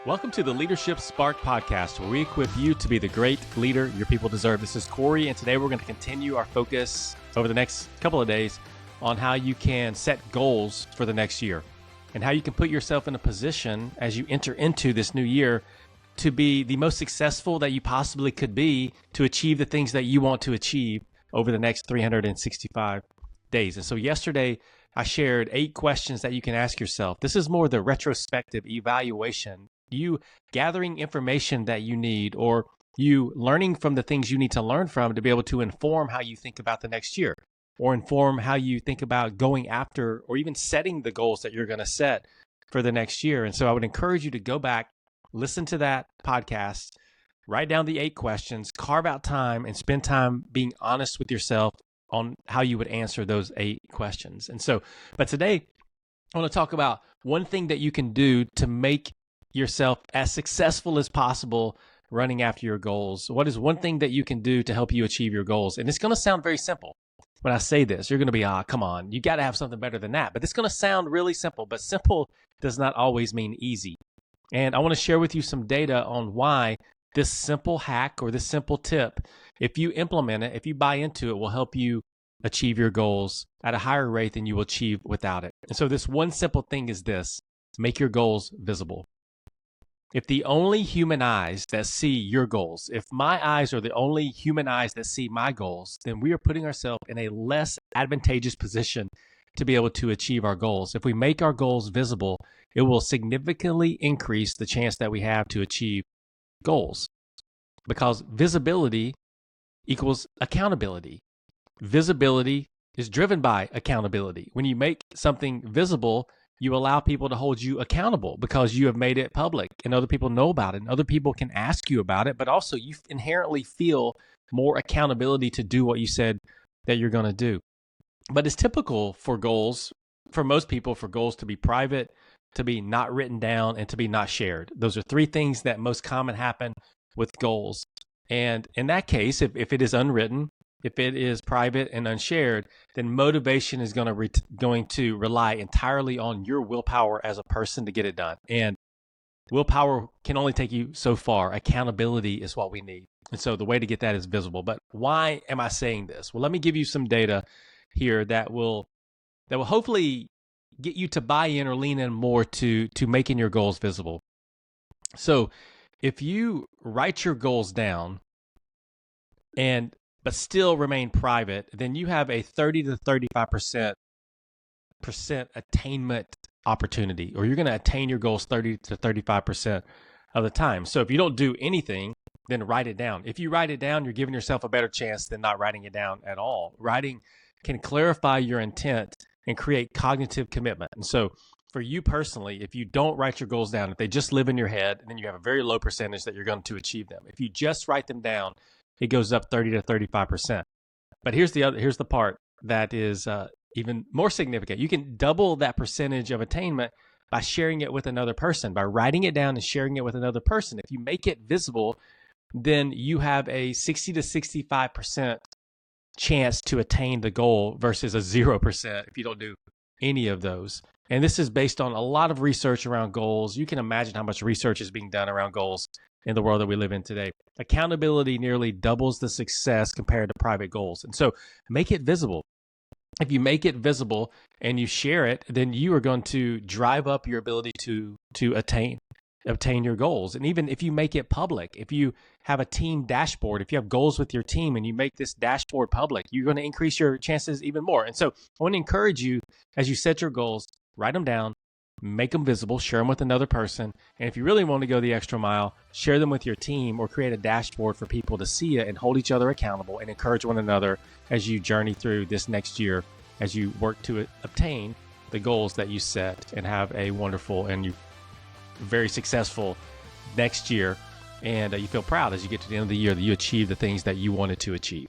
Welcome to the Leadership Spark Podcast, where we equip you to be the great leader your people deserve. This is Corey, and today we're going to continue our focus over the next couple of days on how you can set goals for the next year and how you can put yourself in a position as you enter into this new year to be the most successful that you possibly could be to achieve the things that you want to achieve over the next 365 days. And so yesterday, I shared 8 questions that you can ask yourself. This is more the retrospective evaluation, you gathering information that you need, or you learning from the things you need to learn from to be able to inform how you think about the next year, or inform how you think about going after or even setting the goals that you're going to set for the next year. And so I would encourage you to go back, listen to that podcast, write down the 8 questions, carve out time, and spend time being honest with yourself on how you would answer those 8 questions. And so, but today I want to talk about one thing that you can do to make yourself as successful as possible running after your goals. What is one thing that you can do to help you achieve your goals? And it's going to sound very simple. When I say this, you're going to be, come on, you got to have something better than that. But it's going to sound really simple, but simple does not always mean easy. And I want to share with you some data on why this simple hack or this simple tip, if you implement it, if you buy into it, will help you achieve your goals at a higher rate than you will achieve without it. And so this one simple thing is this: make your goals visible. If the only human eyes that see your goals, if my eyes are the only human eyes that see my goals, then we are putting ourselves in a less advantageous position to be able to achieve our goals. If we make our goals visible, it will significantly increase the chance that we have to achieve goals, because visibility equals accountability. Visibility is driven by accountability. When you make something visible, you allow people to hold you accountable because you have made it public and other people know about it and other people can ask you about it, but also you inherently feel more accountability to do what you said that you're going to do. But it's typical for goals, for most people, for goals to be private, to be not written down, and to be not shared. Those are 3 things that most common happen with goals. And in that case, if it is unwritten, if it is private and unshared, then motivation is going to rely entirely on your willpower as a person to get it done. And willpower can only take you so far. Accountability is what we need. And so the way to get that is visible. But why am I saying this? Well, let me give you some data here that will hopefully get you to buy in or lean in more to making your goals visible. So if you write your goals down but still remain private, then you have a 30 to 35% attainment opportunity, or you're going to attain your goals 30 to 35% of the time. So if you don't do anything, then write it down. If you write it down, you're giving yourself a better chance than not writing it down at all. Writing can clarify your intent and create cognitive commitment. And so for you personally, if you don't write your goals down, if they just live in your head, then you have a very low percentage that you're going to achieve them. If you just write them down, it goes up 30 to 35%. But here's the part that is even more significant. You can double that percentage of attainment by sharing it with another person, by writing it down and sharing it with another person. If you make it visible, then you have a 60 to 65% chance to attain the goal versus a 0% if you don't do any of those. And this is based on a lot of research around goals. You can imagine how much research is being done around goals in the world that we live in today. Accountability nearly doubles the success compared to private goals. And so make it visible. If you make it visible and you share it, then you are going to drive up your ability to obtain your goals. And even if you make it public, if you have a team dashboard, if you have goals with your team and you make this dashboard public, you're going to increase your chances even more. And so I want to encourage you, as you set your goals, write them down, make them visible, share them with another person. And if you really want to go the extra mile, share them with your team or create a dashboard for people to see it and hold each other accountable and encourage one another as you journey through this next year, as you work to obtain the goals that you set and have a wonderful and very successful next year. And you feel proud as you get to the end of the year that you achieve the things that you wanted to achieve.